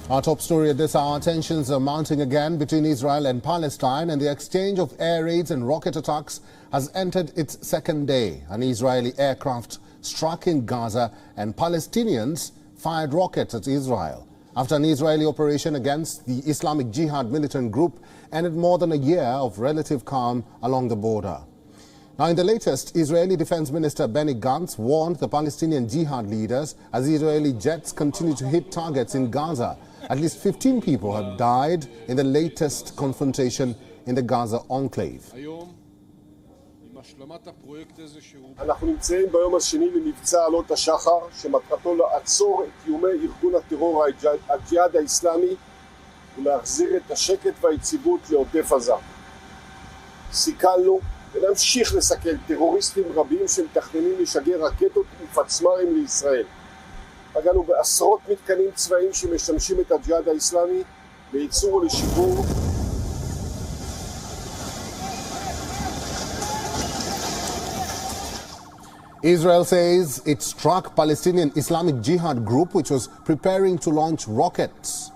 Our top story at this hour, tensions are mounting again between Israel and Palestine, and the exchange of air raids and rocket attacks has entered its second day. An Israeli aircraft struck in Gaza and Palestinians fired rockets at Israel. After an Israeli operation against the Islamic Jihad Militant group ended more than a year of relative calm along the border. Now, in the latest, Israeli Defense Minister Benny Gantz warned the Palestinian Jihad leaders as Israeli jets continue to hit targets in Gaza. At least 15 people have died in the latest confrontation in the Gaza enclave. אנחנו נמצאים ביום השני למבצע עלות השחר, שמטרתו לעצור את איומי ארגון הטרור הג'יהאד האסלאמי ולהחזיר את השקט והיציבות לעוטף עזה. סיכלנו ונמשיך לסכל טרוריסטים רבים שמתכננים לשגר רקטות ופצמ"רים לישראל. פגענו בעשרות מתקנים צבאיים שמשמשים את הג'יהאד האסלאמי לייצור ולשיפור. Israel says it struck Palestinian Islamic Jihad group which was preparing to launch rockets.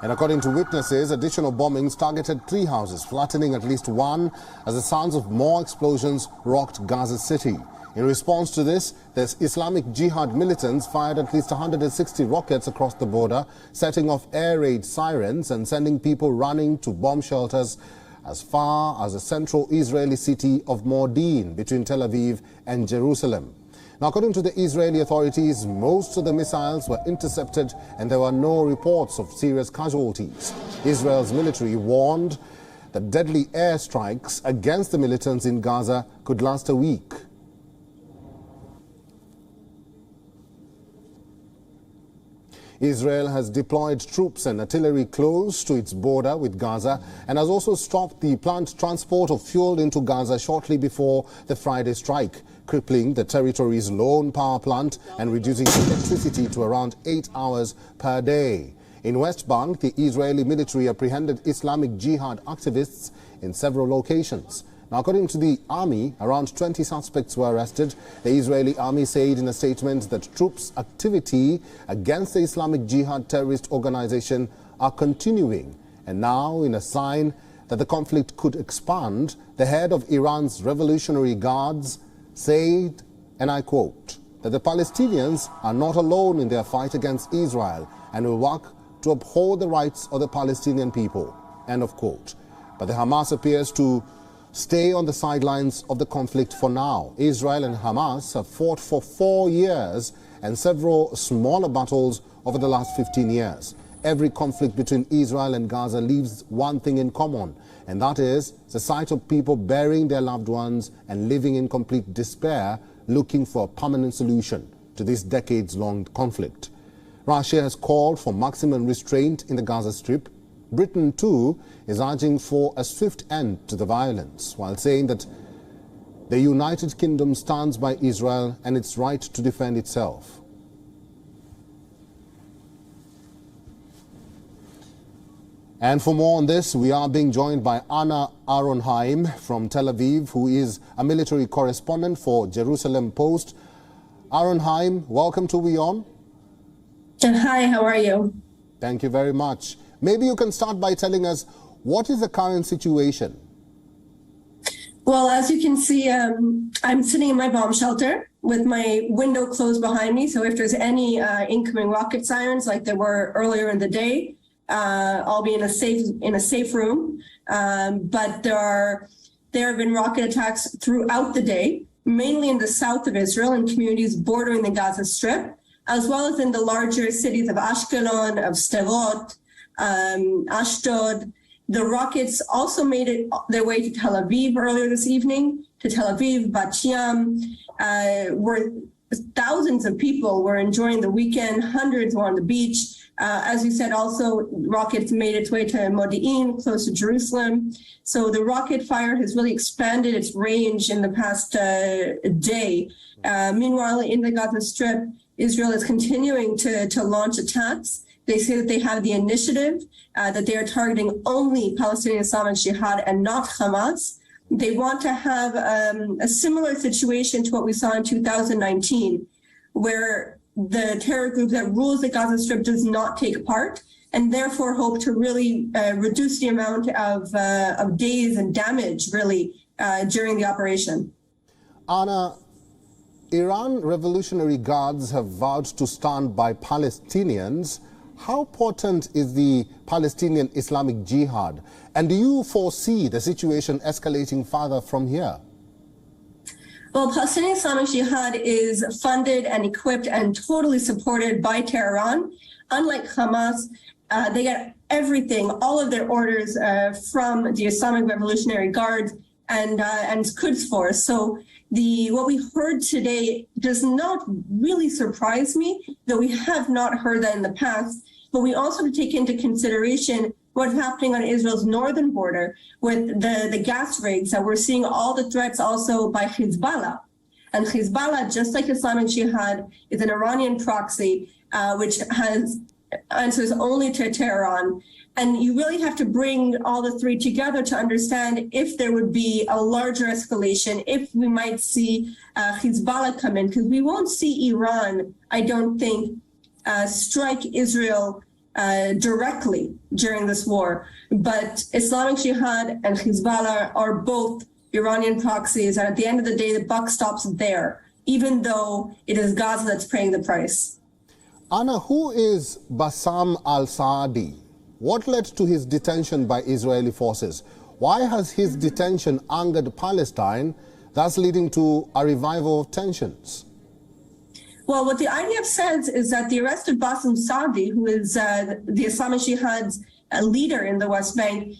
And according to witnesses, additional bombings targeted 3 houses, flattening at least one as the sounds of more explosions rocked Gaza City. In response to this, the Islamic Jihad militants fired at least 160 rockets across the border, setting off air raid sirens and sending people running to bomb shelters as far as the central Israeli city of Modi'in between Tel Aviv and Jerusalem. Now, according to the Israeli authorities, most of the missiles were intercepted and there were no reports of serious casualties. Israel's military warned that deadly airstrikes against the militants in Gaza could last a week. Israel has deployed troops and artillery close to its border with Gaza and has also stopped the planned transport of fuel into Gaza shortly before the Friday strike, crippling the territory's lone power plant and reducing electricity to around 8 hours per day. In West Bank, the Israeli military apprehended Islamic Jihad activists in several locations. Now, according to the army, around 20 suspects were arrested. The Israeli army said in a statement that troops' activity against the Islamic Jihad terrorist organization are continuing. And now, in a sign that the conflict could expand, the head of Iran's Revolutionary Guards said, and I quote, that the Palestinians are not alone in their fight against Israel and will work to uphold the rights of the Palestinian people, end of quote. But the Hamas appears to stay on the sidelines of the conflict for now. Israel and Hamas have fought for 4 years and several smaller battles over the last 15 years. Every conflict between Israel and Gaza leaves one thing in common, and that is the sight of people burying their loved ones and living in complete despair, looking for a permanent solution to this decades-long conflict. Russia has called for maximum restraint in the Gaza Strip. Britain, too, is urging for a swift end to the violence, while saying that the United Kingdom stands by Israel and its right to defend itself. And for more on this, we are being joined by Anna Aronheim from Tel Aviv, who is a military correspondent for Jerusalem Post. Aronheim, welcome to WION. Hi, how are you? Thank you very much. Maybe you can start by telling us, what is the current situation? Well, as you can see, I'm sitting in my bomb shelter with my window closed behind me. So if there's any incoming rocket sirens like there were earlier in the day, I'll be in a safe room. But there have been rocket attacks throughout the day, mainly in the south of Israel and communities bordering the Gaza Strip, as well as in the larger cities of Ashkelon, of Sderot, Ashdod. The rockets also made their way to Tel Aviv earlier this evening, to Tel Aviv, Bat Yam, where thousands of people were enjoying the weekend. Hundreds were on the beach. As you said, also, rockets made its way to Modi'in, close to Jerusalem. So the rocket fire has really expanded its range in the past day. Meanwhile, in the Gaza Strip, Israel is continuing to launch attacks. They say that they have the initiative, that they are targeting only Palestinian Islamic Jihad and not Hamas. They want to have a similar situation to what we saw in 2019, where the terror group that rules the Gaza Strip does not take part, and therefore hope to really reduce the amount of days and damage, really, during the operation. Anna, Iran Revolutionary Guards have vowed to stand by Palestinians. How potent is the Palestinian Islamic Jihad? And do you foresee the situation escalating further from here? Well, Palestinian Islamic Jihad is funded and equipped and totally supported by Tehran. Unlike Hamas, they get everything, all of their orders from the Islamic Revolutionary Guards and Quds Force. So what we heard today does not really surprise me, though we have not heard that in the past. But we also have to take into consideration what's happening on Israel's northern border with the gas rigs, that we're seeing all the threats also by Hezbollah. And Hezbollah, just like Islamic Jihad, is an Iranian proxy, which answers only to Tehran. And you really have to bring all the three together to understand if there would be a larger escalation, if we might see Hezbollah come in, because we won't see Iran, I don't think, strike Israel directly during this war. But Islamic Jihad and Hezbollah are both Iranian proxies, and at the end of the day, the buck stops there, even though it is Gaza that's paying the price. Anna, who is Bassam al-Saadi? What led to his detention by Israeli forces? Why has his detention angered Palestine, thus leading to a revival of tensions? Well, what the IDF says is that the arrest of Bassam Saadi, who is the Islamic Jihad's leader in the West Bank,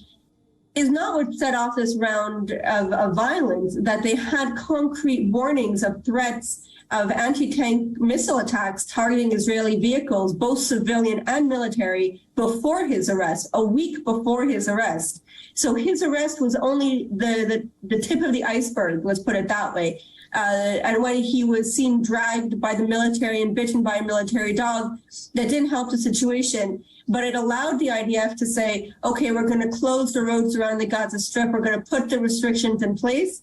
is not what set off this round of violence, that they had concrete warnings of threats of anti-tank missile attacks targeting Israeli vehicles, both civilian and military, before his arrest, a week before his arrest. So his arrest was only the tip of the iceberg, let's put it that way. And when he was seen dragged by the military and bitten by a military dog, that didn't help the situation. But it allowed the IDF to say, okay, we're going to close the roads around the Gaza Strip. We're going to put the restrictions in place.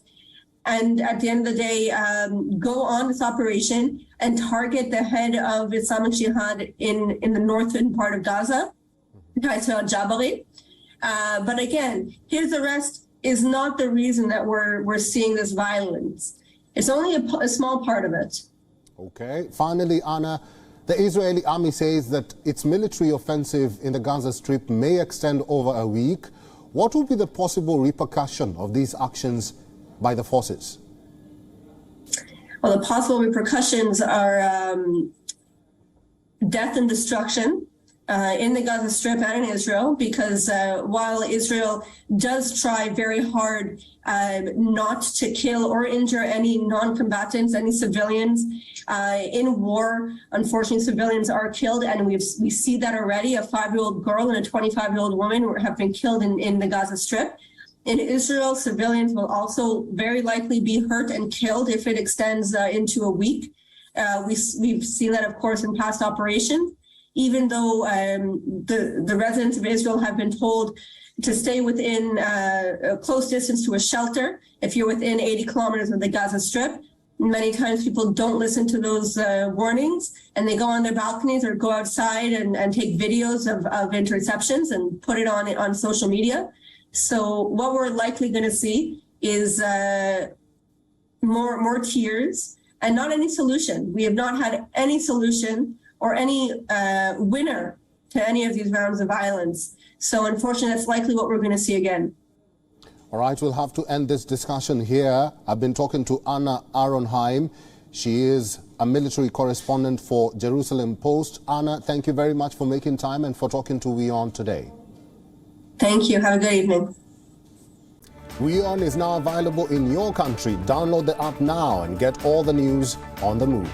And at the end of the day, go on this operation and target the head of Islamic Jihad in the northern part of Gaza, Kaiser al-Jabari. But again, his arrest is not the reason that we're seeing this violence. It's only a small part of it. Okay. Finally, Anna, the Israeli army says that its military offensive in the Gaza Strip may extend over a week. What would be the possible repercussion of these actions by the forces? Well, the possible repercussions are death and destruction in the Gaza Strip and in Israel, because while Israel does try very hard not to kill or injure any non-combatants, any civilians in war, unfortunately civilians are killed, and we see that already. A 5-year-old girl and a 25-year-old woman have been killed in the Gaza Strip. In Israel, civilians will also very likely be hurt and killed if it extends into a week. We've seen that, of course, in past operations. Even though the residents of Israel have been told to stay within a close distance to a shelter if you're within 80 kilometers of the Gaza Strip. Many times people don't listen to those warnings, and they go on their balconies or go outside and take videos of interceptions and put it on social media. So what we're likely going to see is more tears and not any solution. We have not had any solution or any winner to any of these rounds of violence. So unfortunately, that's likely what we're going to see again. All right, we'll have to end this discussion here. I've been talking to Anna Aronheim. She is a military correspondent for Jerusalem Post. Anna, thank you very much for making time and for talking to WION today. Thank you. Have a good evening. WION is now available in your country. Download the app now and get all the news on the move.